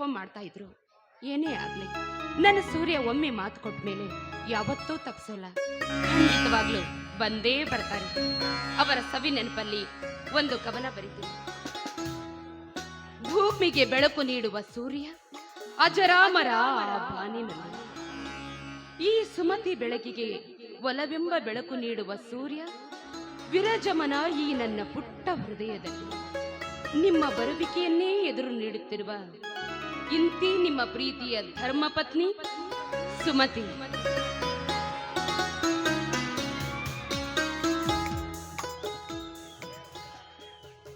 Confirm ಮಾಡ್ತಾ ಇದ್ರು. ಏನೇ ಆಗ್ಲಿ, ನನ್ನ ಸೂರ್ಯ ಒಮ್ಮೆ ಮಾತು ಕೊಟ್ಟ ಮೇಲೆ ಯಾವತ್ತೂ ತಪ್ಪಿಸೋಲ್ಲ. ಖಂಡಿತವಾಗ್ಲೂ ಬಂದೇ ಬರ್ತಾರೆ. ಅವರ ಸವಿ ನೆನಪಲ್ಲಿ ಒಂದು ಕವನ ಬರೀತೀನಿ. ಭೂಮಿಗೆ ಬೆಳಕು ನೀಡುವ ಸೂರ್ಯ ಅಜರಾಮರ ಆ ಬಾನಿನಲ್ಲಿ, ಈ ಸುಮತಿ ಬೆಳಕಿಗೆ ಒಲವೆಂಬ ಬೆಳಕು ನೀಡುವ ಸೂರ್ಯ ವಿರಜಮನ ಈ ನನ್ನ ಪುಟ್ಟ ಹೃದಯದಲ್ಲಿ. ನಿಮ್ಮ ಬರುವಿಕೆಯನ್ನೇ ಎದುರು ನೀಡುತ್ತಿರುವ ಇಂತಿ ನಿಮ್ಮ ಪ್ರೀತಿಯ ಧರ್ಮಪತ್ನಿ ಸುಮತಿ.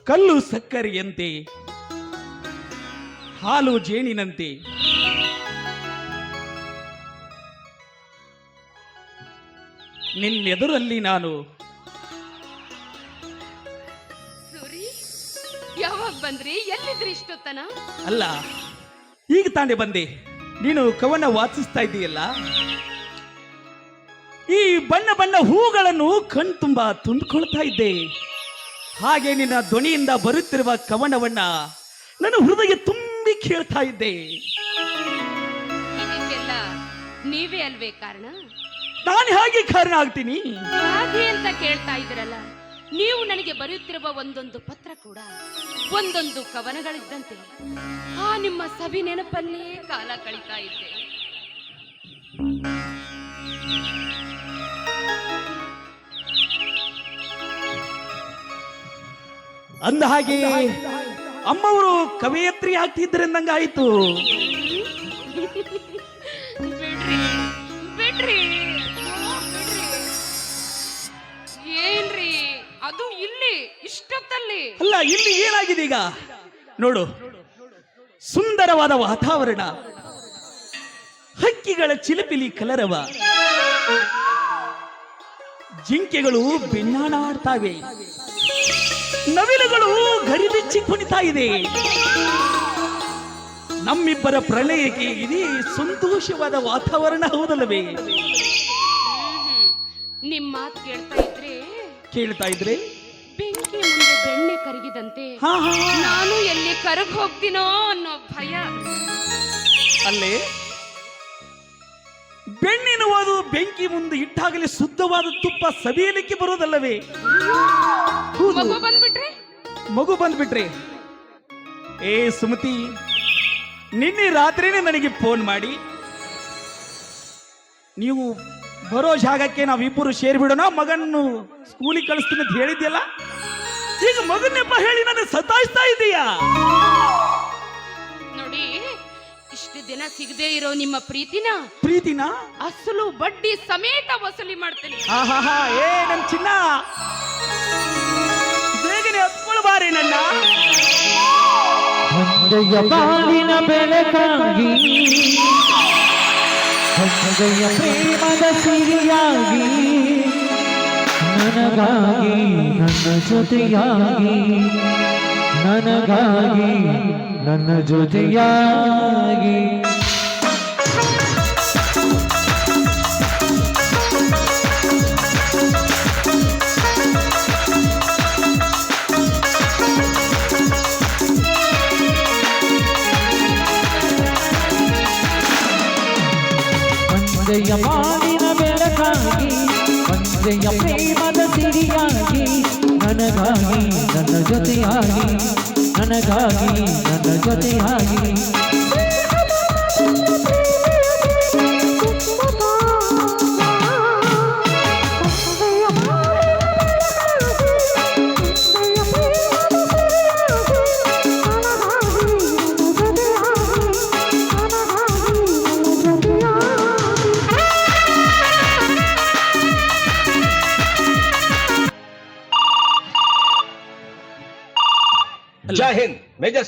ಕಲ್ಲು ಸಕ್ಕರೆಯಂತೆ, ಹಾಲು ಜೇನಿನಂತೆ, ನಿನ್ನೆದುರಲ್ಲಿ ನಾನು. ಸೂರಿ, ಯಾವಾಗ ಬಂದ್ರಿ? ಎಲ್ಲಿದ್ರಿ ಇಷ್ಟೊತ್ತನ? ಅಲ್ಲ, ಈಗ ತಾನೇ ಬಂದೆ. ನೀನು ಕವನ ವಾಚಿಸ್ತಾ ಇದ್ದೀಯಲ್ಲ, ಈ ಬಣ್ಣ ಬಣ್ಣ ಹೂಗಳನ್ನು ಕಣ್ತುಂಬ ತುಂಬಿಕೊಳ್ತಾ ಇದ್ದೆ. ಹಾಗೆ ನಿನ್ನ ಧ್ವನಿಯಿಂದ ಬರುತ್ತಿರುವ ಕವನವನ್ನ ನನ್ನ ಹೃದಯ ತುಂಬಿ ಕೇಳ್ತಾ ಇದ್ದೆ. ಇದಕ್ಕೆಲ್ಲ ನೀವೇ ಅಲ್ವೇ ಕಾರಣ? ನಾನು ಹಾಗೆ ಕಾರಣ ಆಗ್ತೀನಿ ಹಾಗೆ ಅಂತ ಕೇಳ್ತಾ ಇದ್ರಲ್ಲ. ನೀವು ನನಗೆ ಬರೆಯುತ್ತಿರುವ ಒಂದೊಂದು ಪತ್ರ ಕೂಡ ಒಂದೊಂದು ಕವನಗಳಿದ್ದಂತೆ. ಆ ನಿಮ್ಮ ಸವಿ ನೆನಪಲ್ಲೇ ಕಾಲ ಕಳೀತಾ ಇದ್ದೆ. ಅಂದ ಹಾಗೆ ಅಮ್ಮವರು ಕವಯತ್ರಿ ಆಗ್ತಿದ್ರಂದಂಗಾಯ್ತು. ಬಿಡ್ರಿ ಬಿಡ್ರಿ ಏನ್ರಿ ಅದು ಇಲ್ಲಿ ಇಷ್ಟೊತ್ತಲ್ಲಿ? ಅಲ್ಲ, ಇಲ್ಲಿ ಏನಾಗಿದೆ ಈಗ ನೋಡು. ಸುಂದರವಾದ ವಾತಾವರಣ, ಹಕ್ಕಿಗಳ ಚಿಲಿಪಿಲಿ ಕಲರವ, ಜಿಂಕೆಗಳು ಬೆನ್ನಾಡ ಆಡ್ತಾವೆ, ನವಿಲುಗಳು ಗರಿಬಿಚ್ಚಿ ಕುಣಿತಾ ಇದೆ. ನಮ್ಮಿಬ್ಬರ ಪ್ರಣಯಕ್ಕೆ ಇದೇ ಸಂತೋಷವಾದ ವಾತಾವರಣ, ಹೌದಲ್ಲವೇ? ನಿಮ್ಮ ಮಾತು ಕೇಳ್ತಾ ಇದ್ರೆ ಬೆಂಕಿ ಮುಂದೆ ಬೆಣ್ಣೆ ಕರಗಿದಂತೆ ನಾನು ಎಲ್ಲಿ ಕರಗ್ ಹೋಗ್ತೀನೋ ಅನ್ನೋ ಭಯ. ಅಲ್ಲೇ ಬೆಣ್ಣಿನುವುದು ಬೆಂಕಿ ಮುಂದೆ ಇಟ್ಟಾಗಲೇ ಶುದ್ಧವಾದ ತುಪ್ಪ ಸವಿಯಲಿಕ್ಕೆ ಬರೋದಲ್ಲವೇ? ಮಗು ಬಂದ್ಬಿಟ್ರೆ ಏ ಸುಮತಿ, ನಿನ್ನೆ ರಾತ್ರಿನೇ ನನಗೆ ಫೋನ್ ಮಾಡಿ ನೀವು ಬರೋ ಜಾಗಕ್ಕೆ ನಾವಿಬ್ಬರು ಸೇರಿಬಿಡೋಣ, ಮಗನ್ನು ಸ್ಕೂಲಿಗೆ ಕಳಿಸ್ತೀನಿ ಅಂತ ಹೇಳಿದ್ಯಲ್ಲ. ಈಗ ಮಗನ ನೆಪ ಹೇಳಿ ನನ್ನ ಸತಾಯಿಸ್ತಾ ಇದೀಯಾ? ನೋಡಿ, ಇಷ್ಟು ದಿನ ಸಿಗದೆ ಇರೋ ನಿಮ್ಮ ಪ್ರೀತಿನ ಅಸಲು ಬಡ್ಡಿ ಸಮೇತ ವಸೂಲಿ ಮಾಡ್ತೀನಿ. ಏ ನನ್ ಚಿನ್ನ, ಬೇಗನೆ ಹತ್ಕೊಳ್ಳ ಬಾರಿ ನನ್ನ. ಬಾಳಿನ ಬೆಳಕಾಗಿ, ಪ್ರೇಮದ ಸಿರಿಯಾಗಿ, ನನಗಾಗಿ ನನ್ನ ಜೊತೆಯಾಗಿ, ನನಗಾಗಿ ನನ್ನ ಜೊತೆಯಾಗಿ. ಒಂದೆಯ ಬಾಳಿನ ಬೆಳಕಾಗಿ, ಒಂದೆಯ ಪ್ರೇಮದ ಸಿರಿಯಾಗಿ, ನನಗಾಗಿ ನನ್ನ ಜೊತೆಯಾಗಿ, ನನಗಾಗಿ ನನ್ನ ಜೊತೆಯಾಗಿ. जय हिंद। मेजर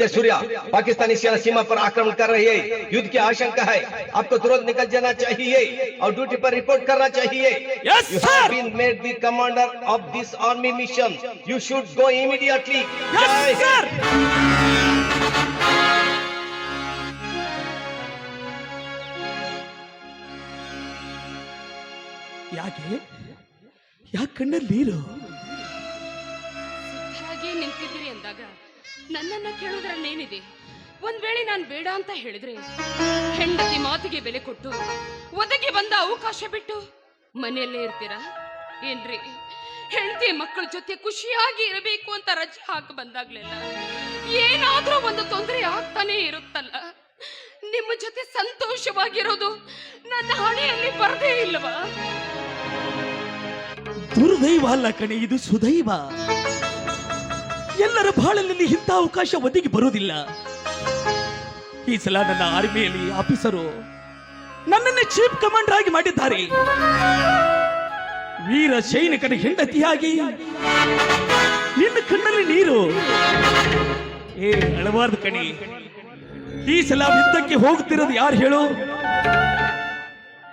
सूर्या, पाकिस्तानी सेना सीमा पर आक्रमण कर रही है। युद्ध की आशंका है, आपको तुरंत निकल जाना चाहिए और ड्यूटी पर रिपोर्ट करना चाहिए। Yes, you sir. have been made the commander of this army mission. You should go immediately. Yes, sir. ಯಾಕೆ ಕಣ್ಣಲ್ಲಿ ನೀರು? ಹಾಗೆ ನಿಂತಿದ್ದೀರಿ ಅಂದಾಗ ನನ್ನನ್ನ ಕೇಳೋದ್ರಲ್ಲೇನಿದೆ? ಒಂದ್ ವೇಳೆ ನಾನು ಬೇಡ ಅಂತ ಹೇಳಿದ್ರೆ ಹೆಂಡತಿ ಮಾತಿಗೆ ಬೆಲೆ ಕೊಟ್ಟು ಒದಗಿ ಬಂದ ಅವಕಾಶ ಬಿಟ್ಟು ಮನೆಯಲ್ಲೇ ಇರ್ತೀರಾ ಏನ್ರಿ? ಹೆಂಡತಿ ಮಕ್ಕಳ ಜೊತೆ ಖುಷಿಯಾಗಿ ಇರಬೇಕು ಅಂತ ರಜೆ ಹಾಕಿ ಬಂದಾಗ್ಲೆಲ್ಲ ಏನಾದ್ರೂ ಒಂದು ತೊಂದರೆ ಆಗ್ತಾನೆ ಇರುತ್ತಲ್ಲ. ನಿಮ್ಮ ಜೊತೆ ಸಂತೋಷವಾಗಿರೋದು ನನ್ನ ಹಣೆಯಲ್ಲಿ ಬರದೇ ಇಲ್ವಾ? ದುರ್ದೈವ ಅಲ್ಲ ಕಣೆ, ಇದು ಸುದೈವ. ಎಲ್ಲರ ಬಾಳಲ್ಲಿ ಇಂಥ ಅವಕಾಶ ಒದಗಿ ಬರುವುದಿಲ್ಲ. ಈ ಸಲ ನನ್ನ ಆರ್ಮಿಯಲ್ಲಿ ಆಫೀಸರು ನನ್ನನ್ನೇ ಚೀಫ್ ಕಮಾಂಡರ್ ಆಗಿ ಮಾಡಿದ್ದಾರೆ. ವೀರ ಸೈನಿಕನ ಹೆಂಡತಿಯಾಗಿ ನಿನ್ನ ಕಣ್ಣಲ್ಲಿ ನೀರು. ಅಳಬಾರ್ದು ಕಣಿ. ಈ ಸಲ ಯುದ್ಧಕ್ಕೆ ಹೋಗ್ತಿರೋದು ಯಾರು ಹೇಳು?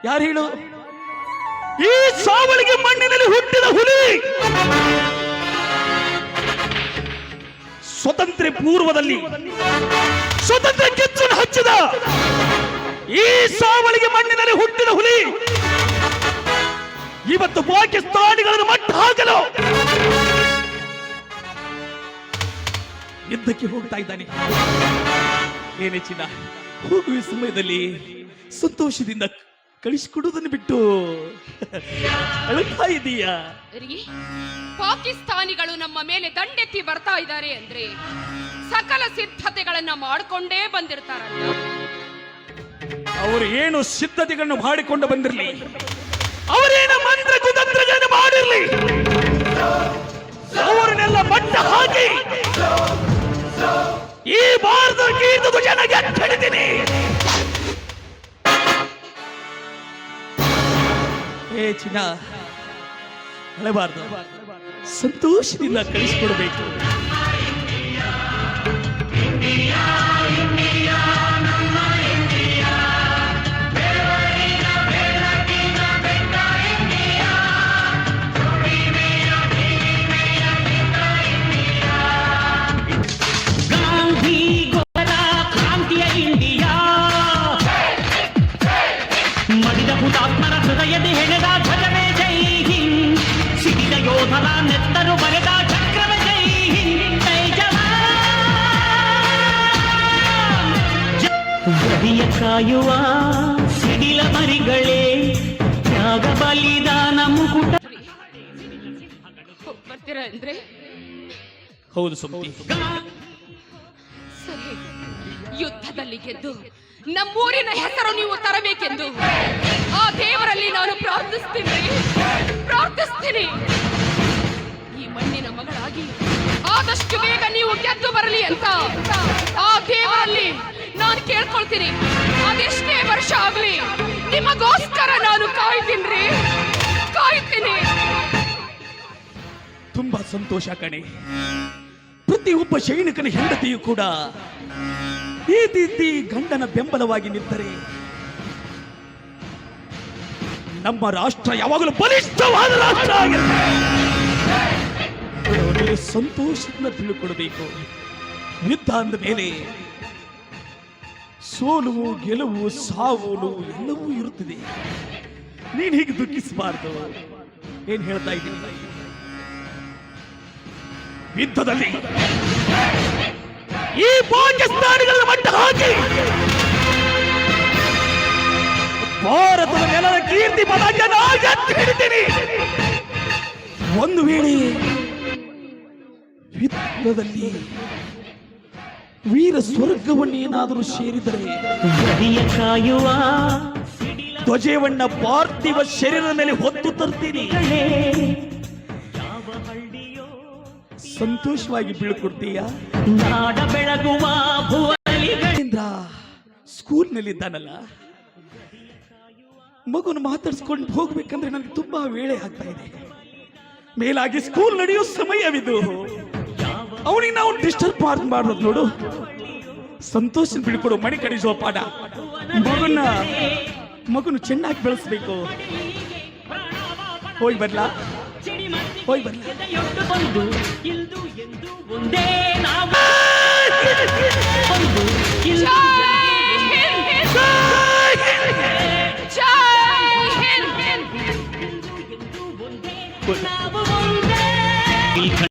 ಯಾರು ಹೇಳು? ಈ ಸಾವಳಿಗೆ ಮಣ್ಣಿನಲ್ಲಿ ಹುಟ್ಟಿದ ಹುಲಿ. ಸ್ವತಂತ್ರ ಪೂರ್ವದಲ್ಲಿ ಸ್ವತಂತ್ರ ಕಿಚ್ಚನ್ನು ಹಚ್ಚಿದ ಈ ಸಾವಳಿಗೆ ಮಣ್ಣಿನಲ್ಲಿ ಹುಟ್ಟಿದ ಹುಲಿ ಇವತ್ತು ಪಾಕಿಸ್ತಾನಿಗಳನ್ನು ಮಟ್ಟ ಹಾಕಲು ಯುದ್ಧಕ್ಕೆ ಹೋಗ್ತಾ ಇದ್ದಾನೆ. ಏನೇ ಚಿನ್ನ, ಹೋಗುವ ಸಮಯದಲ್ಲಿ ಸಂತೋಷದಿಂದ ಕಳಿಸಿಕೊಡುವುದನ್ನು ಬಿಟ್ಟು ಅಳುತ್ತಾ ಇದೀಯಾ? ಪಾಕಿಸ್ತಾನಿಗಳು ನಮ್ಮ ಮೇಲೆ ದಂಡೆತ್ತಿ ಬರ್ತಾ ಇದ್ದಾರೆ ಅಂದ್ರೆ ಸಕಲ ಸಿದ್ಧತೆಗಳನ್ನ ಮಾಡಿಕೊಂಡೇ ಬಂದಿರ್ತಾರಲ್ಲ. ಅವರು ಏನು ಸಿದ್ಧತೆಗಳನ್ನು ಮಾಡಿಕೊಂಡು ಬಂದಿರಲಿ, ಅವರೇನು ಮಂತ್ರ ಕುತಂತ್ರಗಳನ್ನು ಮಾಡಿರಲಿ, ಅವರನ್ನೆಲ್ಲ ಮಟ್ಟ ಹಾಕಿ ಈ ಭಾರತ ಕೀರ್ತಿದ ಜನಗೆ ಕಡಿತೀನಿ. ಏ ಚಿನ್ನ, ಅಳಬಾರ್ದು, ಸಂತೋಷದಿಂದ ಕಳಿಸಿಕೊಡ್ಬೇಕು. ಮಡಿದ ಹುತಾತ್ಮರ ಹೃದಯದ ಹೆಣೆದ ಧ್ವಜವೇ ಜೈ ಹಿಂದ್, ಸಿಡಿದ ಯೋಧರ ನೆತ್ತರು ಬರೆದ ಚಕ್ರವೇ ಜೈ ಹಿಂದ್, ಜೈ ಜವಾನ್. ಗಡಿಯ ಕಾಯುವ ಸಿಡಿಲ ಮರಿಗಳೇ, ತ್ಯಾಗ ಬಲಿದಾನ ಮುಕುಟ. ಬರ್ತೀರಾ ಅಂದ್ರೆ? ಹೌದು ಸುಮತಿ. ಸರಿ, ಯುದ್ಧದಲ್ಲಿ ಗೆದ್ದು ನಮ್ಮೂರಿನ ಹೆಸರು ನೀವು ತರಬೇಕೆಂದು ಆ ದೇವರಲ್ಲಿ ನಾನು ಪ್ರಾರ್ಥಿಸ್ತೀನಿ. ಈ ಮಣ್ಣಿನ ಮಗಳಾಗಿ ಆದಷ್ಟು ಬೇಗ ನೀವು ಗೆದ್ದು ಬರಲಿ ಅಂತ ಆ ದೇವರಲ್ಲಿ ನಾನು ಕೇಳ್ಕೊಳ್ತೀನಿ. ಅದೆಷ್ಟೇ ವರ್ಷ ಆಗ್ಲಿ ನಿಮಗೋಸ್ಕರ ನಾನು ಕಾಯ್ತೀನಿ. ತುಂಬಾ ಸಂತೋಷ ಕಣೆ. ಪ್ರತಿಯೊಬ್ಬ ಸೈನಿಕನ ಹೆಂಡತಿಯು ಕೂಡ ಈ ರೀತಿ ಗಂಡನ ಬೆಂಬಲವಾಗಿ ನಿಂತರೆ ನಮ್ಮ ರಾಷ್ಟ್ರ ಯಾವಾಗಲೂ ಬಲಿಷ್ಠವಾದ ರಾಷ್ಟ್ರ ಆಗಿರುತ್ತೆ. ಸಂತೋಷದಿಂದ ತಿಳ್ಕೊಳ್ಬೇಕು. ಯುದ್ಧ ಅಂದ ಮೇಲೆ ಸೋಲು ಗೆಲುವು ಸಾವು ನೋವು ಎಲ್ಲವೂ ಇರುತ್ತದೆ. ನೀನ್ ಹೀಗೆ ದುಃಖಿಸಬಾರ್ದು. ಏನ್ ಹೇಳ್ತಾ ಇದ್ದೀನಿ? ಯುದ್ಧದಲ್ಲಿ ಈ ಪಾಕಿಸ್ತಾನಿಗಳ ಮಟ್ಟ ಹಾಕಿ ಭಾರತದ ನೆಲದ ಕೀರ್ತಿ ಪತಾಕೆ ಹಿಡಿತೀನಿ. ಒಂದು ವೇಳೆ ಯುದ್ಧದಲ್ಲಿ ವೀರ ಸ್ವರ್ಗವನ್ನೇನಾದರೂ ಸೇರಿದರೆ ಗಡಿಯ ಕಾಯುವ ಧ್ವಜವನ್ನ ಪಾರ್ಥಿವ ಶರೀರದ ಮೇಲೆ ಹೊತ್ತು ತರ್ತೀನಿ. ಸಂತೋಷವಾಗಿ ಬೀಳ್ಕೊಡ್ತೀಯ? ನಾಡ ಬೆಳಗುವ ಭುವಲಿಗಳಿಂದ ಸ್ಕೂಲ್ನಲ್ಲಿದ್ದಾನಲ್ಲ, ಮಗುನ ಮಾತಾಡ್ಸ್ಕೊಂಡು ಹೋಗ್ಬೇಕಂದ್ರೆ ನನಗೆ ತುಂಬಾ ವೇಳೆ ಆಗ್ತಾ ಇದೆ. ಮೇಲಾಗಿ ಸ್ಕೂಲ್ ನಡೆಯೋ ಸಮಯವಿದು. ಅವನಿಗೆ ನಾವು ಡಿಸ್ಟರ್ಬ್ ಮಾಡೋದು ನೋಡು. ಸಂತೋಷ ಬಿಡ್ಕೊಡು. ಮಣಿ ಕಡಿಸುವ ಪಾಠ. ಮಗುನ ಚೆನ್ನಾಗಿ ಬೆಳೆಸ್ಬೇಕು. ಹೋಗಿ ಬರ್ಲಾ? ಬಂದು ಇಂದು ಎಂದು ಒಂದೇ ನಾವು ಜೈ ಹಿಂದ್!